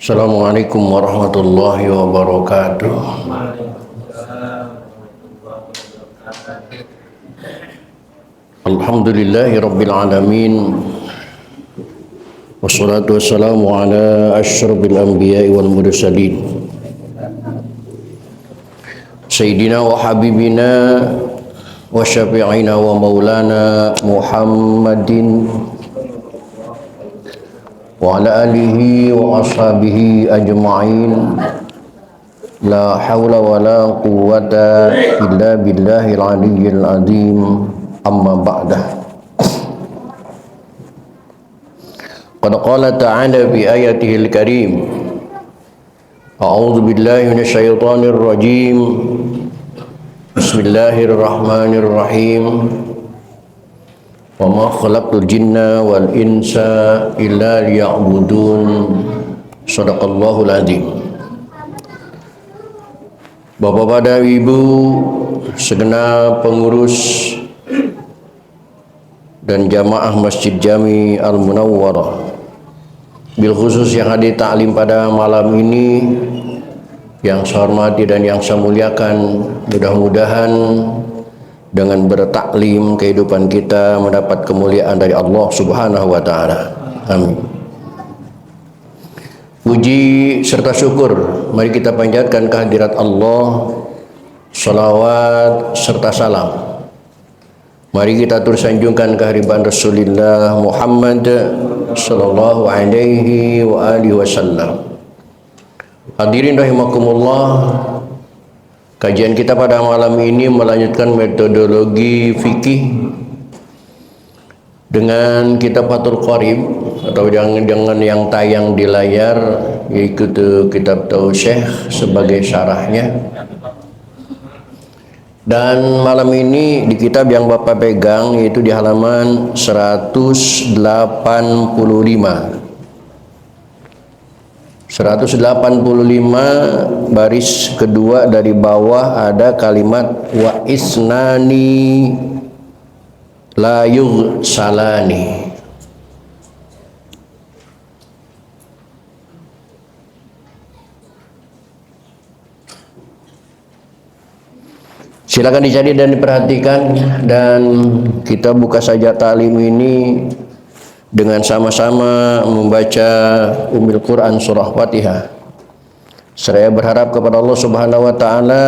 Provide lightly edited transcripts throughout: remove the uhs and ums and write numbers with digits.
Assalamualaikum warahmatullahi wabarakatuh. Alhamdulillahi rabbil alamin. Wassalatu wassalamu ala asyrafil anbiya'i wal mursalin. Sayyidina wa habibina wa syafi'ina wa maulana Muhammadin wa ala alihi wa ashabihi ajma'in. La hawla wa la quwwata illa billahil aliyyil azim. Amma ba'dah. Qad qala ta'ala bi ayatihil karim. A'udzu billahi minasyaitonir rajim. Bismillahirrahmanirrahim. Wa ma khalaqtul jinna wal insa illa liya'budun. Shadaqallahul azim. Bapak-bapak dan ibu, segenap pengurus dan jamaah Masjid Jami Al-Munawwarah, bil khusus yang hadir taklim pada malam ini, yang saya hormati dan yang saya muliakan, mudah-mudahan dengan bertaklim kehidupan kita mendapat kemuliaan dari Allah Subhanahu wa taala. Amin. Puji serta syukur mari kita panjatkan kehadirat Allah. Salawat serta salam mari kita terus sanjungkan kehadiran Rasulullah Muhammad sallallahu alaihi wa alihi wasallam. Hadirin rahimakumullah, kajian kita pada malam ini melanjutkan metodologi fikih dengan kitab Fathul Qarib atau dengan yang tayang di layar, yaitu kitab Tausyekh sebagai syarahnya. Dan malam ini di kitab yang Bapak pegang yaitu di halaman 185. 185 baris kedua dari bawah ada kalimat wa isnani la yughsalani. Silakan dicari dan diperhatikan, dan kita buka saja talim ini dengan sama-sama membaca Ummul Quran surah Fatihah. Saya berharap kepada Allah Subhanahu wa taala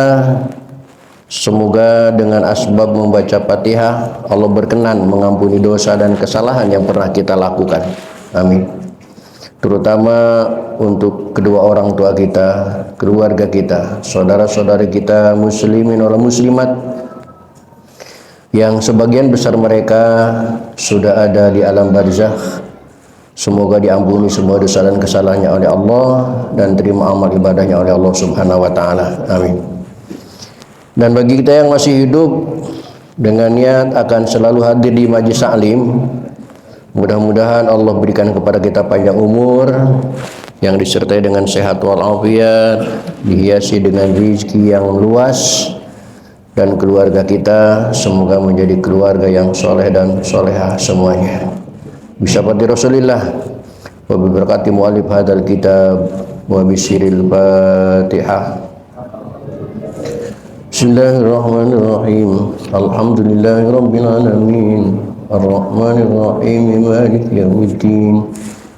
semoga dengan asbab membaca Fatihah Allah berkenan mengampuni dosa dan kesalahan yang pernah kita lakukan. Amin. Terutama untuk kedua orang tua kita, keluarga kita, saudara-saudari kita muslimin wal muslimat yang sebagian besar mereka sudah ada di alam barzakh. Semoga diampuni semua dosa dan kesalahannya oleh Allah dan terima amal ibadahnya oleh Allah Subhanahu wa taala. Amin. Dan bagi kita yang masih hidup dengan niat akan selalu hadir di majlis taklim, mudah-mudahan Allah berikan kepada kita panjang umur yang disertai dengan sehat walafiat, dihiasi dengan rezeki yang luas, dan keluarga kita semoga menjadi keluarga yang soleh dan solehah semuanya. Bismillahirrahmanirrahim. Rasulillah wa bibarakati mu'alif hadal kitab wa bisiril Fatihah. Bismillahirrahmanirrahim. Alhamdulillahi rabbil alamin. Ar-Rahmanir-Rahim, Maliki Yaumiddin.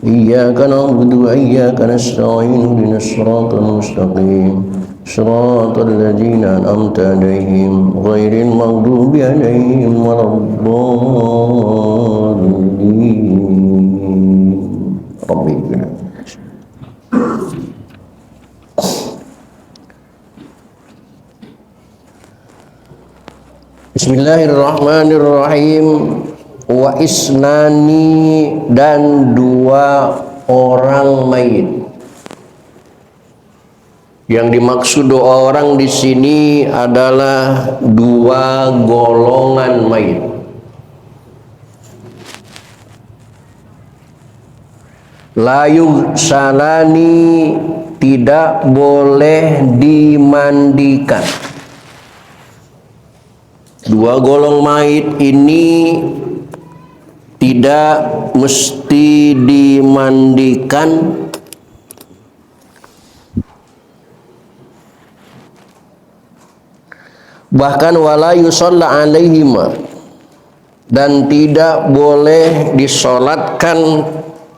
Iyyaka na'budu wa iyyaka nasta'in. Ihdinas siratal mustaqim. Shiratal ladzina an'amta 'alaihim ghairil maghdubi 'alaihim waladdallin. Amin. Bismillahirrahmanirrahim. Wa isnani, dan dua orang mayit. Yang dimaksud dua orang di sini adalah dua golongan mayit. La yughsalani, tidak boleh dimandikan. Dua golong mayit ini tidak mesti dimandikan Bahkan wala yusalla alaihim, dan tidak boleh disolatkan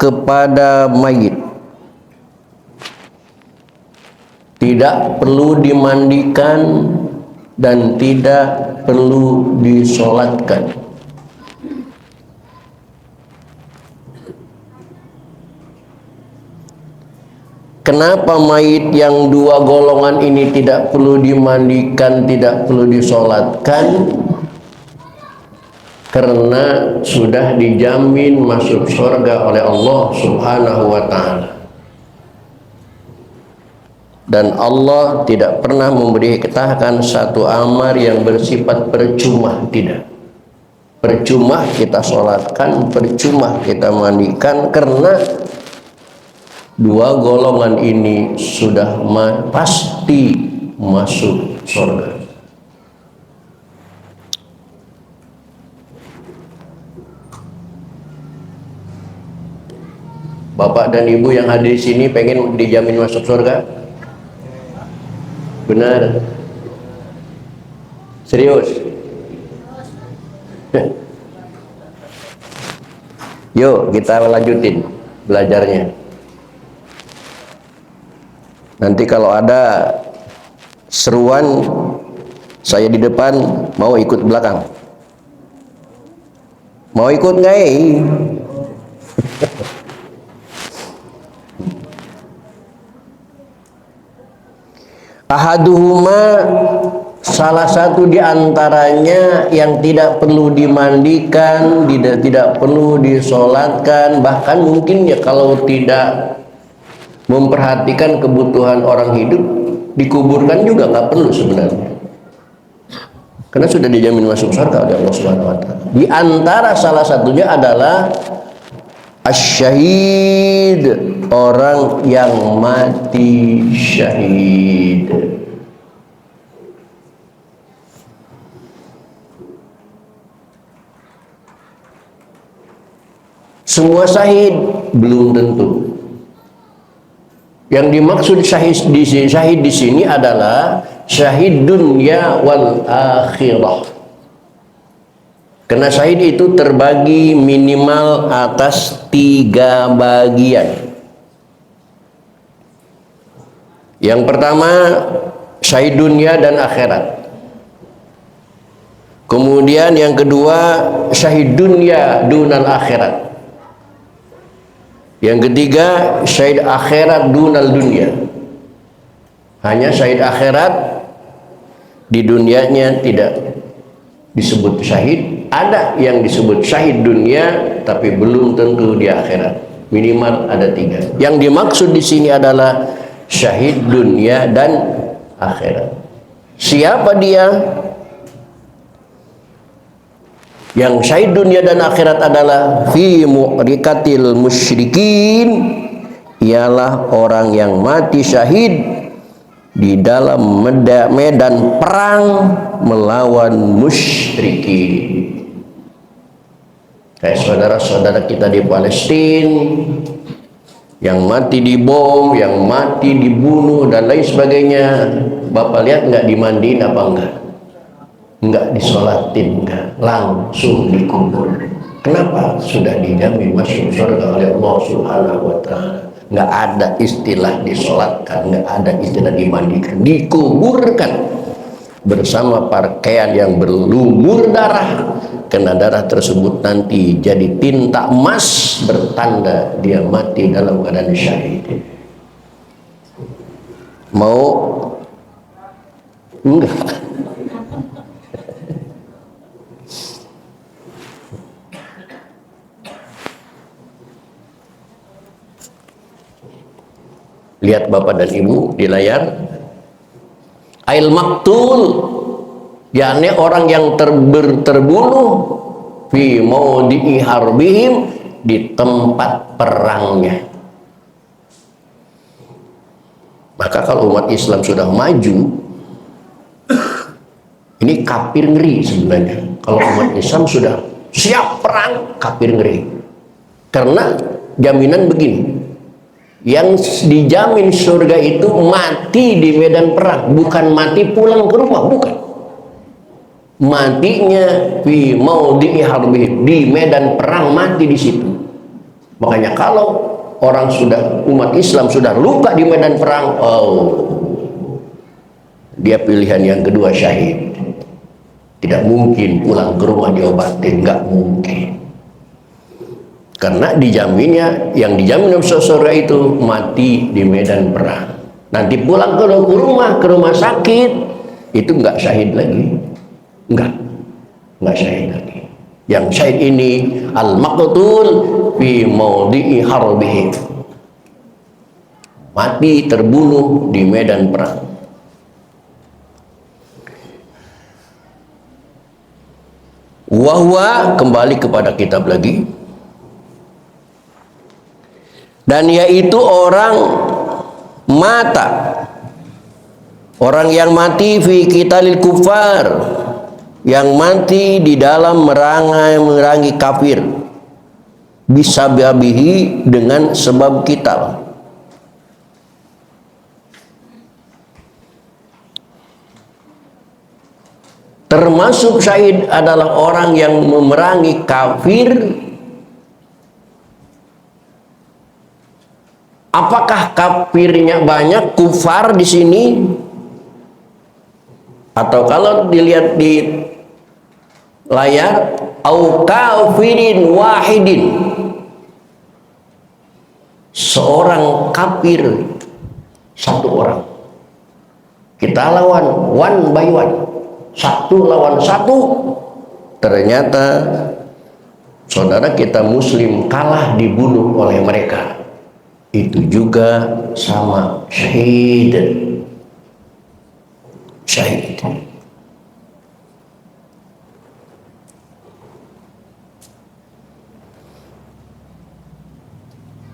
kepada mayit. Tidak perlu dimandikan dan tidak perlu disolatkan. Kenapa mayit yang dua golongan ini tidak perlu dimandikan, tidak perlu disolatkan? Karena sudah dijamin masuk surga oleh Allah Subhanahu wa ta'ala. Dan Allah tidak pernah memberitakan satu amal yang bersifat percuma, tidak. Percuma kita sholatkan, percuma kita mandikan, karena dua golongan ini sudah pasti masuk surga. Bapak dan Ibu yang hadir di sini pengen dijamin masuk surga? Benar? Serius? Yuk kita lanjutin belajarnya. Nanti kalau ada seruan, saya di depan, mau ikut belakang? Mau ikut nggak? Ahaduhuma, salah satu di antaranya yang tidak perlu dimandikan, tidak perlu disolatkan, bahkan mungkin ya kalau tidak memperhatikan kebutuhan orang hidup, dikuburkan juga nggak perlu sebenarnya, karena sudah dijamin masuk surga oleh Allah Subhanahu wa ta'ala. Di antara salah satunya adalah asyahid, orang yang mati syahid. Semua syahid belum tentu. Yang dimaksud syahid di sini adalah syahid dunia wal akhirah. Karena syahid itu terbagi minimal atas 3 bagian. Yang pertama, syahid dunia dan akhirat. Kemudian yang kedua, syahid dunia dunal akhirat. Yang ketiga, syahid akhirat dunal dunia. Hanya syahid akhirat, di dunianya tidak disebut syahid. Ada yang disebut syahid dunia, tapi belum tentu di akhirat. Minimal ada 3. Yang dimaksud di sini adalah syahid dunia dan akhirat. Siapa dia? Yang syahid dunia dan akhirat adalah fi mu'rikatil musyrikin, ialah orang yang mati syahid di dalam medan perang melawan musyrikin. Kayak saudara-saudara kita di Palestina yang mati dibom, yang mati dibunuh dan lain sebagainya. Bapak lihat nggak dimandiin apa enggak? Enggak disolatin, enggak, langsung dikubur. Kenapa? Sudah dijamin masuk surga oleh Allah Subhanahu wa ta'ala. Nggak ada istilah disolatkan, nggak ada istilah dimandikan, dikuburkan bersama pakaian yang berlumur darah, karena darah tersebut nanti jadi tinta emas bertanda dia mati dalam keadaan syahid. Mau? Enggak. Lihat Bapak dan Ibu di layar. Ail maktul, yakni orang yang terbunuh fi maudi'i harbihim, di tempat perangnya. Maka kalau umat Islam sudah maju, ini kafir ngeri sebenarnya. Kalau umat Islam sudah siap perang, kafir ngeri. Karena jaminan begini, yang dijamin surga itu mati di medan perang, bukan mati pulang ke rumah, bukan. matinya fi maudhi'i harbi, di medan perang mati di situ. Makanya kalau orang sudah, umat Islam sudah luka di medan perang, dia pilihan yang kedua syahid. Tidak mungkin pulang ke rumah diobatin, nggak mungkin. Karena dijaminnya, yang dijamin oleh surga itu mati di medan perang. Nanti pulang ke rumah sakit, itu nggak syahid lagi, nggak syahid lagi. Yang syahid ini al-maqtul fi maudhi'i harbihi, mati terbunuh di medan perang. Wahwa, kembali kepada kitab lagi, dan yaitu orang yang mati fi qitalil kufar, yang mati di dalam merangi kafir, bisababihi, dengan sebab qital. Termasuk syahid adalah orang yang memerangi kafir. Apakah kafirnya banyak, kufar di sini? Atau kalau dilihat di layar, au kafirin wahidin, seorang kafir satu orang. Kita lawan one by one, satu lawan satu. Ternyata saudara kita muslim kalah, dibunuh oleh mereka. Itu juga sama syahid. Syahid.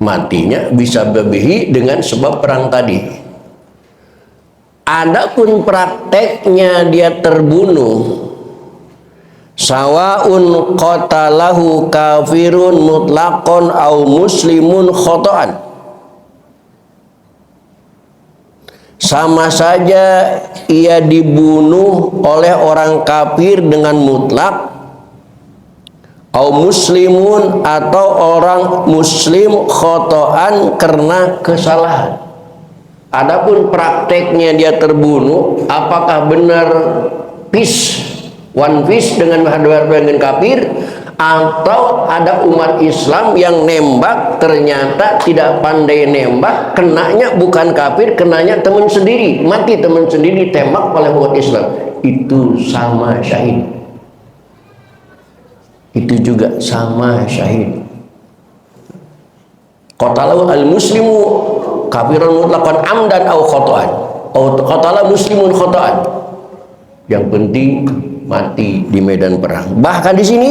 Matinya bisa berbihi dengan sebab perang tadi. Adapun prakteknya dia terbunuh, sawaun qatalahu kafirun mutlaqon au muslimun khotoan, sama saja ia dibunuh oleh orang kafir dengan mutlak, au muslimun, atau orang muslim khotoan karena kesalahan. Adapun prakteknya dia terbunuh, apakah benar one piece dengan kafir, atau ada umat Islam yang nembak ternyata tidak pandai nembak, kenanya bukan kafir, kenanya teman sendiri, mati teman sendiri tembak oleh umat Islam, itu sama syahid. Itu juga sama syahid. Qatalahu al-muslimu kafirun mutlaqan amdan au khotoan, au qatala muslimun khotoan. Yang penting mati di medan perang. Bahkan di sini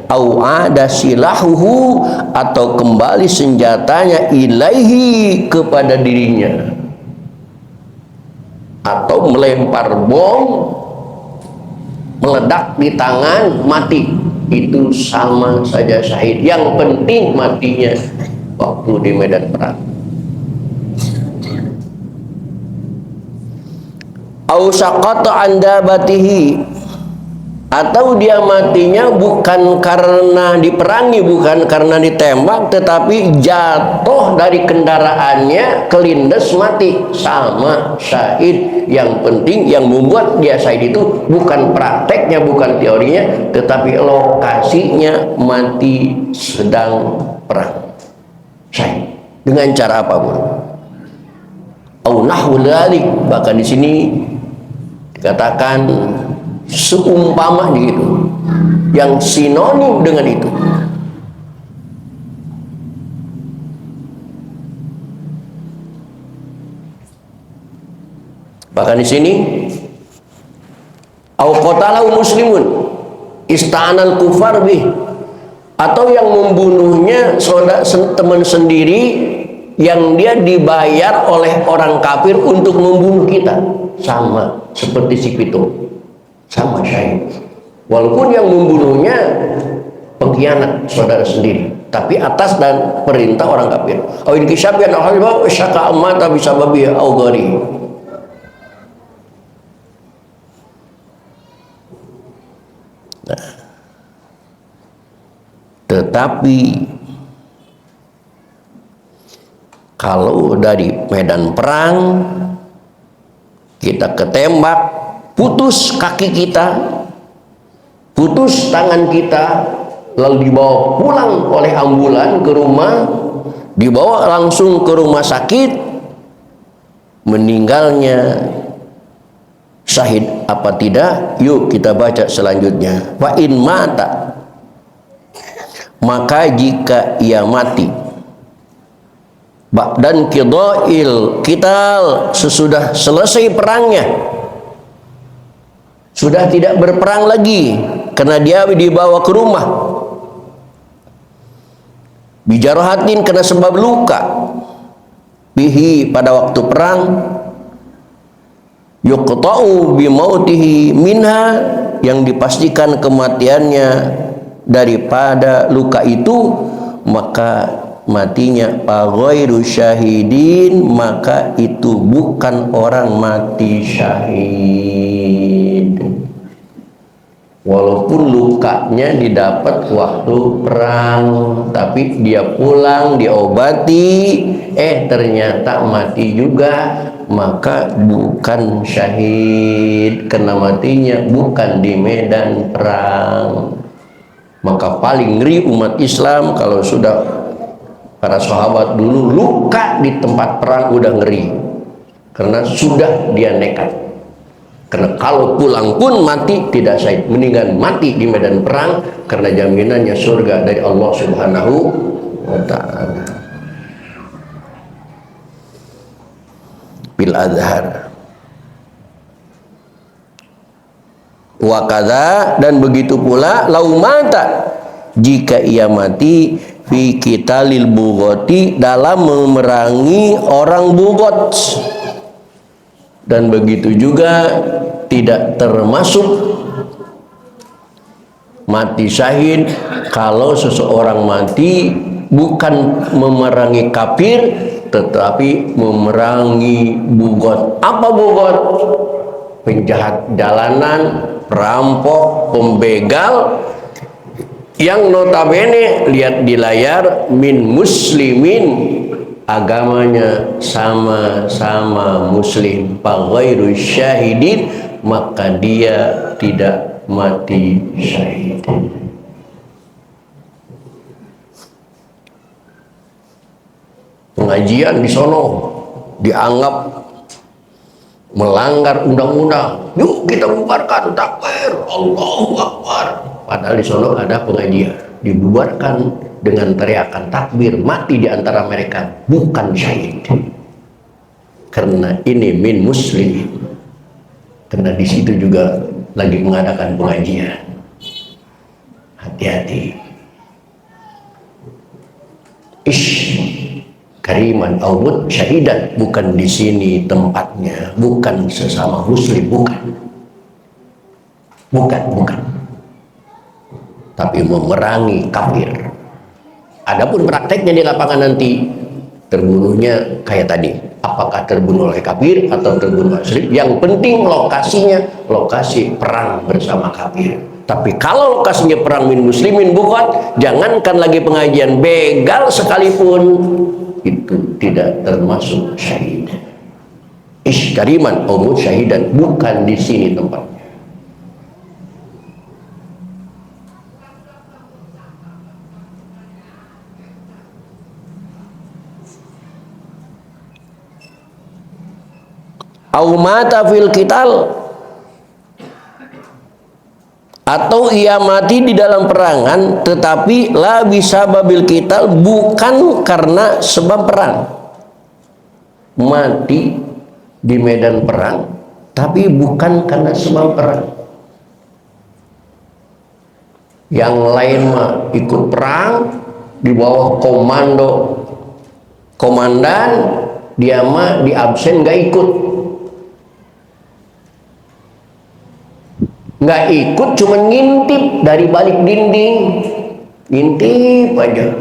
au ada silahuhu, atau kembali senjatanya ilaihi, kepada dirinya, atau melempar bom meledak di tangan, mati, itu sama saja syahid. Yang penting matinya waktu di medan perang. Au saqata an dabatihi, atau dia matinya bukan karena diperangi, bukan karena ditembak, tetapi jatuh dari kendaraannya, kelindes mati, sama syahid. Yang penting yang membuat dia syahid itu bukan prakteknya, bukan teorinya, tetapi lokasinya mati sedang perang. Syahid dengan cara apapun. Au nahwu dzalik, bahkan di sini dikatakan seumpama gitu, yang sinonim dengan itu. Bahkan di sini au qatalahu muslimun ista'anal kufar bih, atau yang membunuhnya saudara teman sendiri yang dia dibayar oleh orang kafir untuk membunuh kita, sama seperti si Pito, sama syahid. Walaupun yang membunuhnya pengkhianat saudara sendiri, tapi atas dan perintah orang kafir. Au in kisabyan au halba syaka amata bisababi au gari. Tetapi kalau dari medan perang kita ketembak, putus kaki kita, putus tangan kita, lalu dibawa pulang oleh ambulan ke rumah, dibawa langsung ke rumah sakit, meninggalnya syahid apa tidak? Yuk kita baca selanjutnya. Wa in mata, maka jika ia mati, dan qida'il qital, sesudah selesai perangnya, sudah tidak berperang lagi karena dia dibawa ke rumah, bijarahatin kena sebab luka, bihi pada waktu perang, yuqta'u bimautihi minha, yang dipastikan kematiannya daripada luka itu, maka matinya ghairu syahidin, maka itu bukan orang mati syahid. Walaupun lukanya didapat waktu perang, tapi dia pulang diobati, ternyata mati juga, maka bukan syahid, karena matinya bukan di medan perang. Maka paling ngeri umat Islam kalau sudah, para sahabat dulu luka di tempat perang udah ngeri, karena sudah dia nekat. Karena kalau pulang pun mati tidak syahid, mendingan mati di medan perang, karena jaminannya surga dari Allah Subhanahu wa ta'ala. Bil azhar wa kadza, dan begitu pula lau mata, jika ia mati fi qitalil bughati, dalam memerangi orang bugot. Dan begitu juga tidak termasuk mati syahid kalau seseorang mati bukan memerangi kafir, tetapi memerangi bugot. Apa bugot? Penjahat jalanan, perampok, pembegal, yang notabene lihat di layar min muslimin, agamanya sama-sama muslim, ghairu syahidin, maka dia tidak mati syahid. Pengajian di sono dianggap melanggar undang-undang, yuk kita bubarkan, takbir, Allahu Akbar. Padahal di sono ada pengajian, dibubarkan dengan teriakan takbir, mati di antara mereka, bukan syahid. Karena ini min muslim, karena di situ juga lagi mengadakan pengajian. Hati-hati. Kariman awud syahidan, bukan di sini tempatnya, bukan sesama muslim, bukan. Tapi memerangi kafir. Adapun prakteknya di lapangan nanti, terbunuhnya kayak tadi, apakah terbunuh oleh kafir atau terbunuh muslim, yang penting lokasinya lokasi perang bersama kafir. Tapi kalau lokasinya perang min muslimin bukan, jangankan lagi pengajian, begal sekalipun itu tidak termasuk syahid. Kariman umut syahidan, bukan di sini tempatnya. Au mata fil qital, atau ia mati di dalam perangan, tetapi la bisa babil qital, bukan karena sebab perang. Mati di medan perang tapi bukan karena sebab perang. Yang lain mah ikut perang di bawah komandan, dia mah di absen nggak ikut. Nggak ikut, cuma ngintip dari balik dinding, ngintip aja.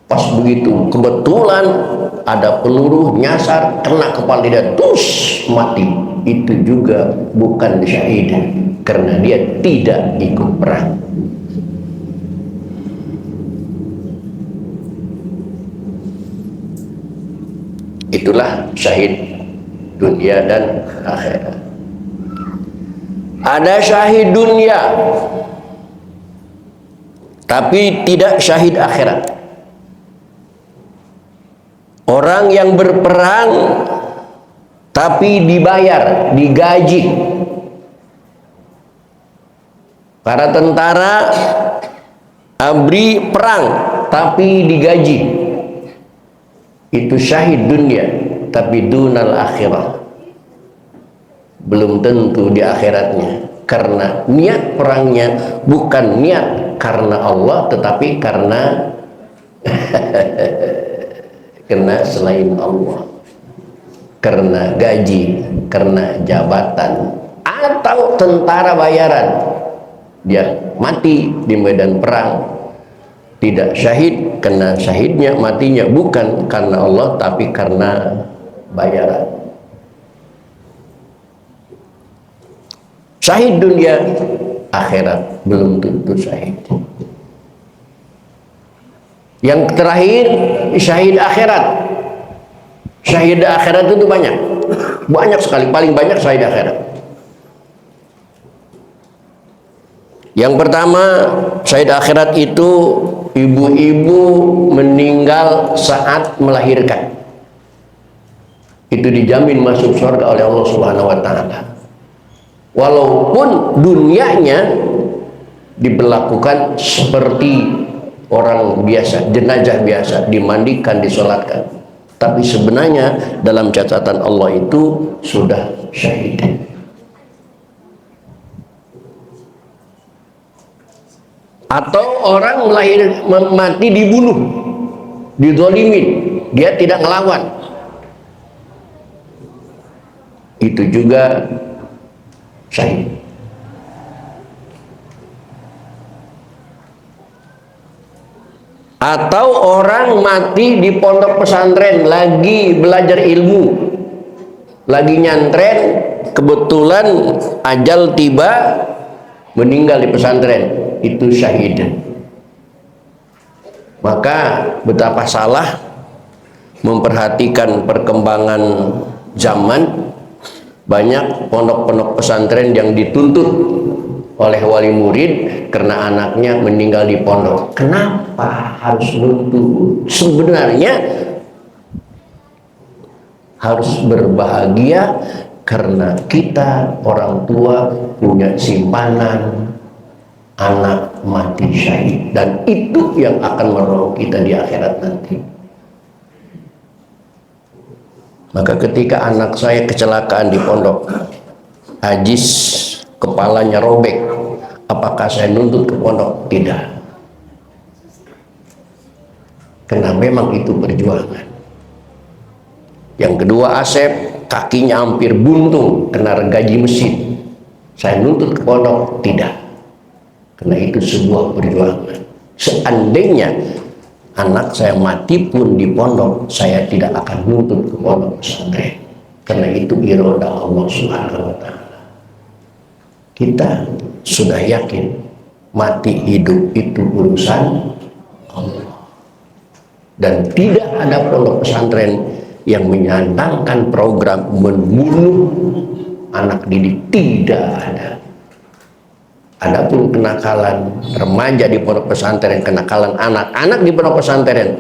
Pas begitu kebetulan ada peluru nyasar, kena kepala dia, terus mati. Itu juga bukan syahid, karena dia tidak ikut perang. Itulah syahid dunia dan akhirat. Ada syahid dunia tapi tidak syahid akhirat. Orang yang berperang tapi dibayar, digaji. Para tentara abri perang tapi digaji. Itu syahid dunia tapi dunal akhirah. Belum tentu di akhiratnya, karena niat perangnya bukan niat karena Allah, tetapi karena karena selain Allah, karena gaji, karena jabatan, atau tentara bayaran. Dia mati di medan perang tidak syahid, karena syahidnya matinya bukan karena Allah tapi karena bayaran. Syahid dunia, akhirat belum tentu syahid. Yang terakhir syahid akhirat. Syahid akhirat itu banyak sekali, paling banyak syahid akhirat. Yang pertama, syahid akhirat itu ibu-ibu meninggal saat melahirkan. Itu dijamin masuk surga oleh Allah Subhanahu wa taala. Walaupun dunianya diberlakukan seperti orang biasa, jenazah biasa, dimandikan, disolatkan, tapi sebenarnya dalam catatan Allah itu sudah syahid. Atau orang mati dibunuh, dizalimin, dia tidak ngelawan, itu juga syahid. Atau orang mati di pondok pesantren lagi belajar ilmu, lagi nyantren, kebetulan ajal tiba, meninggal di pesantren, itu syahid. Maka betapa salah memperhatikan perkembangan zaman. Banyak pondok-pondok pesantren yang dituntut oleh wali murid karena anaknya meninggal di pondok. Kenapa harus nuntut? Sebenarnya harus berbahagia karena kita orang tua punya simpanan anak mati syahid, dan itu yang akan menolong kita di akhirat nanti. Maka ketika anak saya kecelakaan di pondok, ajis, kepalanya robek, apakah saya nuntut ke pondok? Tidak. Karena memang itu perjuangan. Yang kedua, Asep, kakinya hampir buntung, kena gaji mesin. Saya nuntut ke pondok? Tidak. Karena itu sebuah perjuangan. Seandainya anak saya mati pun di pondok, saya tidak akan nuntut ke pondok pesantren, karena itu iroda Allah Subhanahu wa taala. Kita sudah yakin mati hidup itu urusan Allah, dan tidak ada pondok pesantren yang menyandangkan program membunuh anak didik, tidak ada. Adapun kenakalan remaja di pondok pesantren, kenakalan anak-anak di pondok pesantren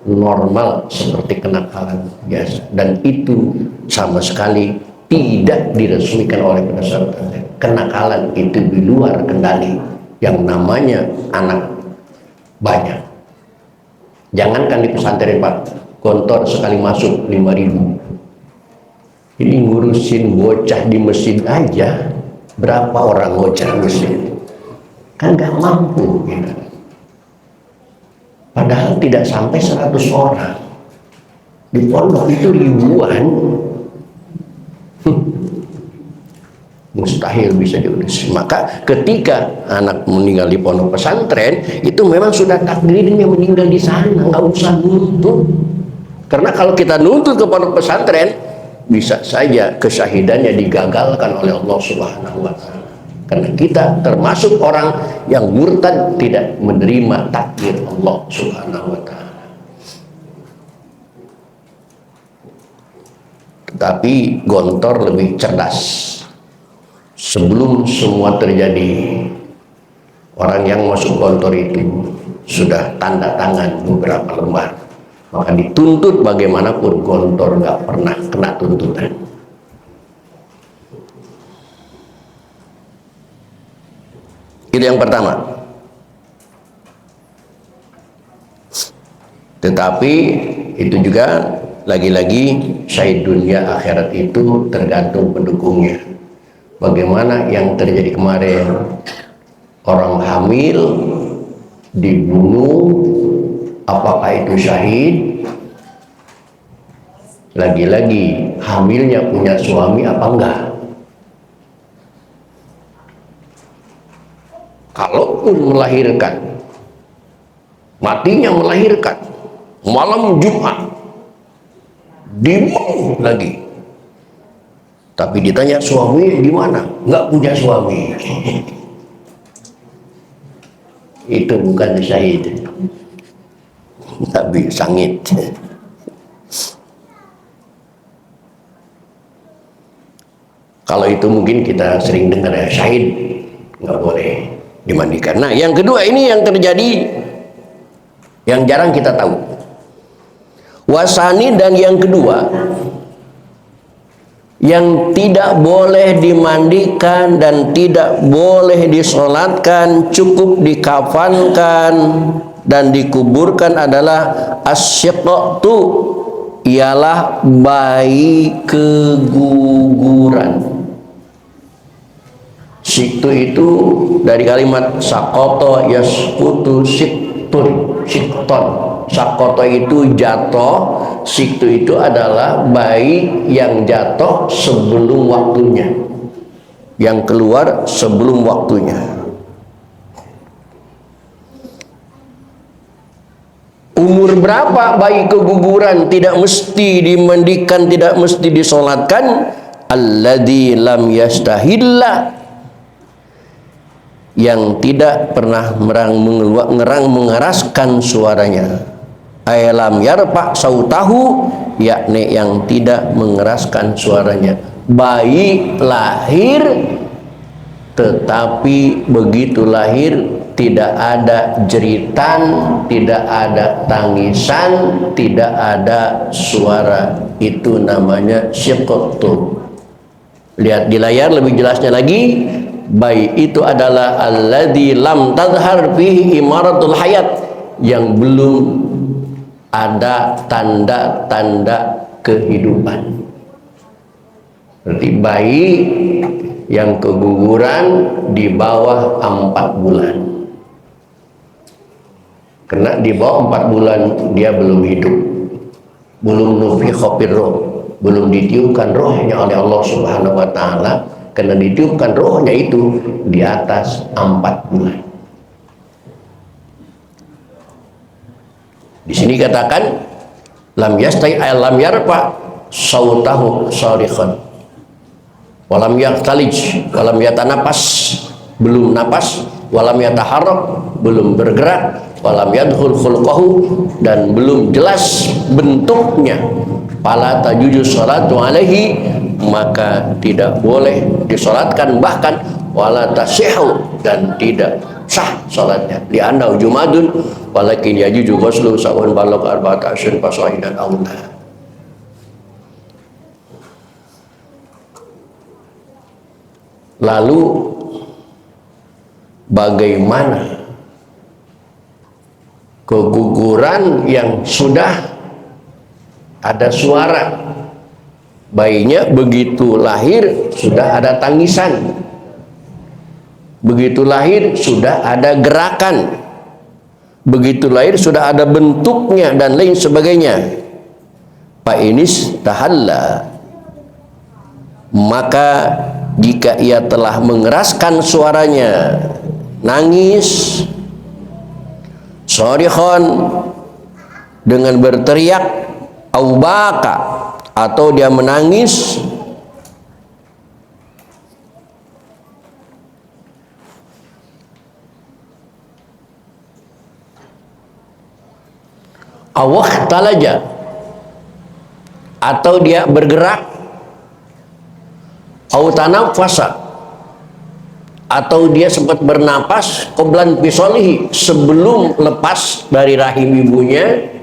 normal seperti kenakalan biasa, dan itu sama sekali tidak diresmikan oleh pesantren. Kenakalan itu di luar kendali yang namanya anak banyak. Jangankan di pesantren Pak, kontor sekali masuk 5.000. Ini ngurusin bocah di masjid aja, berapa orang bocah muslim, kan nggak mampu gitu. Padahal tidak sampai 100 orang di pondok itu ribuan. Mustahil bisa diurus. Maka ketika anak meninggal di pondok pesantren, itu memang sudah takdirnya meninggal di sana, nggak usah nuntut. Karena kalau kita nuntut ke pondok pesantren, bisa saja kesyahidannya digagalkan oleh Allah Subhanahu wa taala. Karena kita termasuk orang yang murtad, tidak menerima takdir Allah Subhanahu wa taala. Tapi Gontor lebih cerdas. Sebelum semua terjadi, orang yang masuk Gontor itu sudah tanda tangan beberapa lembar. Maka dituntut bagaimanapun Gontor nggak pernah kena tuntutan. Itu yang pertama. Tetapi itu juga lagi-lagi syahid dunia akhirat itu tergantung pendukungnya. Bagaimana yang terjadi kemarin, orang hamil dibunuh, apakah itu syahid? Lagi-lagi hamilnya punya suami apa enggak? Kalaupun melahirkan, matinya melahirkan malam Jumat, dibunuh lagi. Tapi ditanya suami di mana? Enggak punya suami. Itu bukan syahid, tapi sangit. Kalau itu mungkin kita sering dengar ya, syahid nggak boleh dimandikan. Nah, yang kedua ini yang terjadi yang jarang kita tahu. Wasani, dan yang kedua yang tidak boleh dimandikan dan tidak boleh disolatkan, cukup dikafankan dan dikuburkan adalah asyiqatu, ialah bayi keguguran. Siktu itu dari kalimat sakoto yaskutu sikton. Sakoto itu jatuh, siktu itu adalah bayi yang jatuh sebelum waktunya, yang keluar sebelum waktunya. Umur berapa bayi keguguran tidak mesti dimandikan, tidak mesti disolatkan? Alladzi lam yastahilla, yang tidak pernah mengeraskan suaranya. Alam yarfa sautahu, yakni yang tidak mengeraskan suaranya. Bayi lahir, tetapi begitu lahir tidak ada jeritan, tidak ada tangisan, tidak ada suara. Itu namanya syiqatu. Lihat di layar lebih jelasnya lagi. Bayi itu adalah alladzi lam tadhhar fihi imaratul hayat, yang belum ada tanda-tanda kehidupan. Berarti bayi yang keguguran di bawah 4 bulan. Karena di bawah 4 bulan dia belum hidup, belum nufikha firruh, belum ditiupkan rohnya oleh Allah Subhanahu wa taala. Karena ditiupkan rohnya itu di atas 4 bulan. Di sini katakan lam yastai ay lam yarfa sautahu sarikhan walam yaqtalij walam yatanapas, belum napas, walam yataharrak, belum bergerak, walam yadkhul khulqahu, dan belum jelas bentuknya. Fala tajuzu salatu alaihi, maka tidak boleh disolatkan, bahkan wala tasihhu, dan tidak sah salatnya. Li annahu jumadun walakin yajuzu ghuslu sawan balagh 14 fasaidan aula. Lalu bagaimana keguguran yang sudah ada suara? Bayinya begitu lahir sudah ada tangisan, begitu lahir sudah ada gerakan, begitu lahir sudah ada bentuknya dan lain sebagainya. Fa inis tahalla, maka jika ia telah mengeraskan suaranya, nangis, shorikhon, dengan berteriak, au baka, atau dia menangis, awakhtalaja, atau dia bergerak, au tanafasa, atau dia sempat bernapas qoblan fisolihi, sebelum lepas dari rahim ibunya,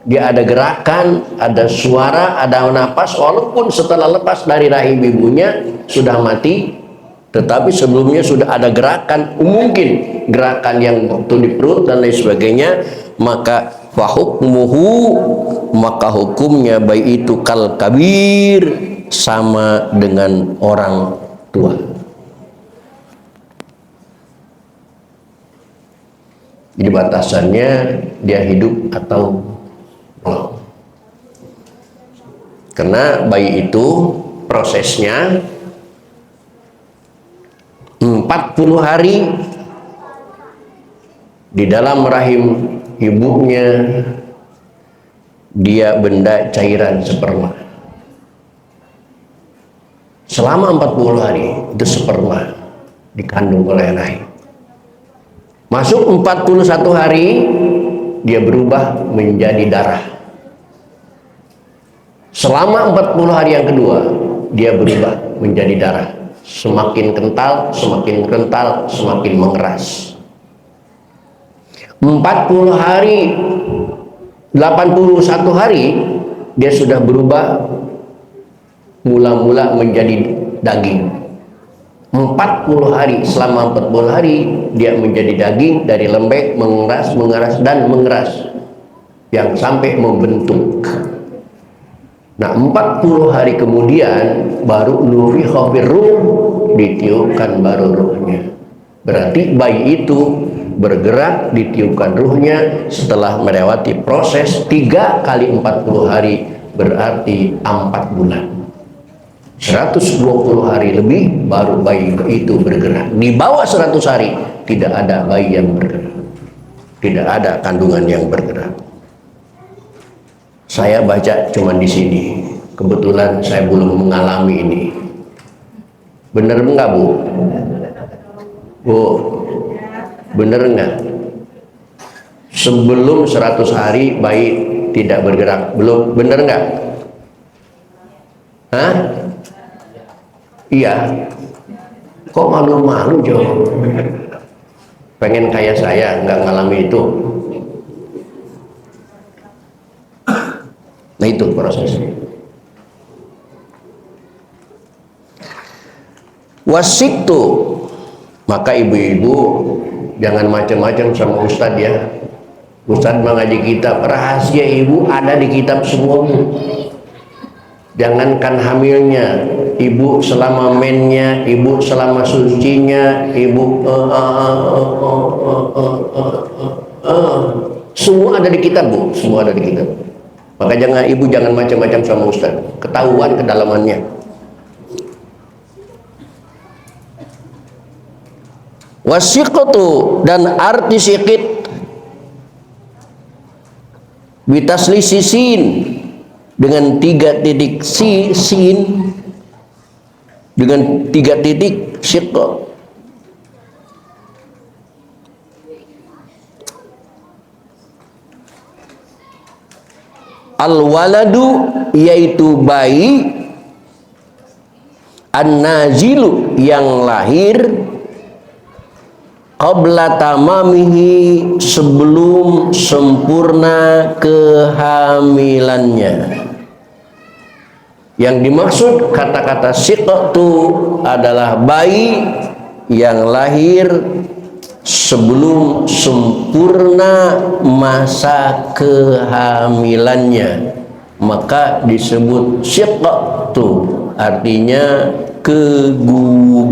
dia ada gerakan, ada suara, ada napas, walaupun setelah lepas dari rahim ibunya sudah mati, tetapi sebelumnya sudah ada gerakan, mungkin gerakan yang waktu di perut dan lain sebagainya, maka fahukmuhu, maka hukumnya baik itu kal kabir, sama dengan orang tua. Jadi batasannya dia hidup atau belum. Karena bayi itu prosesnya 40 hari di dalam rahim ibunya, dia benda cairan sperma. Selama 40 hari itu sperma dikandung oleh rahim. Masuk 41 hari dia berubah menjadi darah. Selama 40 hari yang kedua dia berubah menjadi darah. Semakin kental, semakin kental, semakin mengeras. 40 hari, 81 hari dia sudah berubah mula-mula menjadi daging. 40 hari, selama 40 hari dia menjadi daging, dari lembek mengeras, mengeras dan mengeras yang sampai membentuk. Nah, 40 hari kemudian baru nufikha fir-ruh, ditiupkan baru ruhnya. Berarti bayi itu bergerak, ditiupkan ruhnya setelah melewati proses 3 kali 40 hari, berarti 4 bulan. 120 hari lebih baru bayi itu bergerak. Di bawah 100 hari tidak ada bayi yang bergerak, tidak ada kandungan yang bergerak. Saya baca cuma di sini, kebetulan saya belum mengalami ini. Bener enggak Bu? Bu, bener enggak? Sebelum 100 hari bayi tidak bergerak, belum, bener enggak? Hah? Iya. Kok malu-malu jawab? Pengen kayak saya, nggak ngalami itu. Nah itu prosesnya. Wasiktu, maka ibu-ibu jangan macam-macam sama ustadz ya. Ustadz mengaji kitab, rahasia ibu ada di kitab semuanya. Jangankan hamilnya, ibu selama mennya, ibu selama sucinya, ibu semua ada di kitab Bu, semua ada di kitab. Maka ibu jangan macam-macam sama ustaz, ketahuan kedalamannya. Wasiqatu, dan arti sikit bitasli sisin, dengan 3 titik sin, dengan 3 titik siqqa. Al-waladu, yaitu bayi, an-nazilu, yang lahir, qabla tamamihi, sebelum sempurna kehamilannya. Yang dimaksud kata-kata siqatu adalah bayi yang lahir sebelum sempurna masa kehamilannya, maka disebut siqatu, artinya keguguran.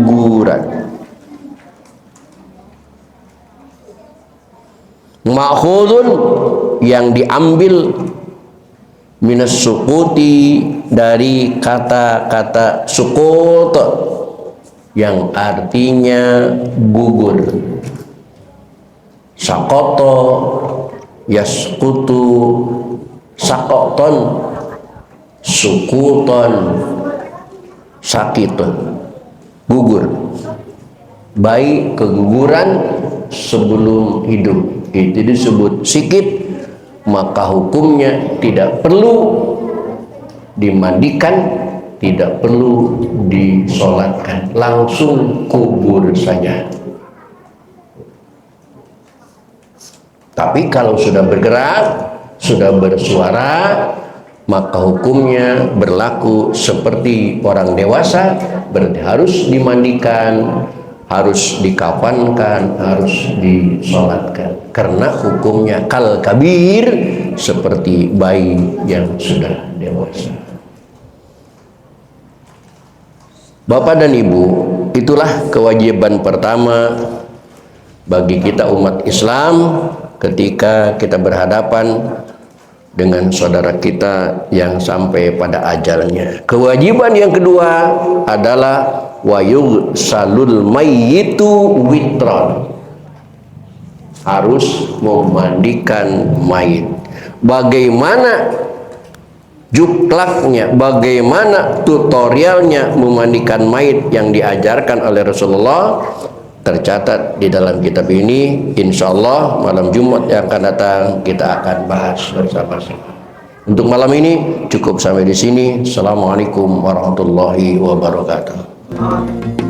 Ma'khudun, yang diambil, minas sukuti, dari kata-kata sukut yang artinya gugur. Sakoto, yaskutu, sakoton, sukuton, sakitun, gugur. Bayi keguguran sebelum hidup, itu disebut sikit. Maka hukumnya tidak perlu dimandikan, tidak perlu disolatkan, langsung kubur saja. Tapi kalau sudah bergerak, sudah bersuara, maka hukumnya berlaku seperti orang dewasa, berarti harus dimandikan, harus dikafankan, harus disolatkan. Karena hukumnya kal kabir, seperti bayi yang sudah dewasa. Bapak dan Ibu, itulah kewajiban pertama bagi kita umat Islam ketika kita berhadapan dengan saudara kita yang sampai pada ajalnya. Kewajiban yang kedua adalah wayug salul mayyitu witron, harus memandikan mayit. Bagaimana juklaknya, bagaimana tutorialnya memandikan mayit yang diajarkan oleh Rasulullah tercatat di dalam kitab ini. Insya Allah malam Jumat yang akan datang kita akan bahas bersama-sama. Untuk malam ini cukup sampai di sini. Assalamualaikum warahmatullahi wabarakatuh.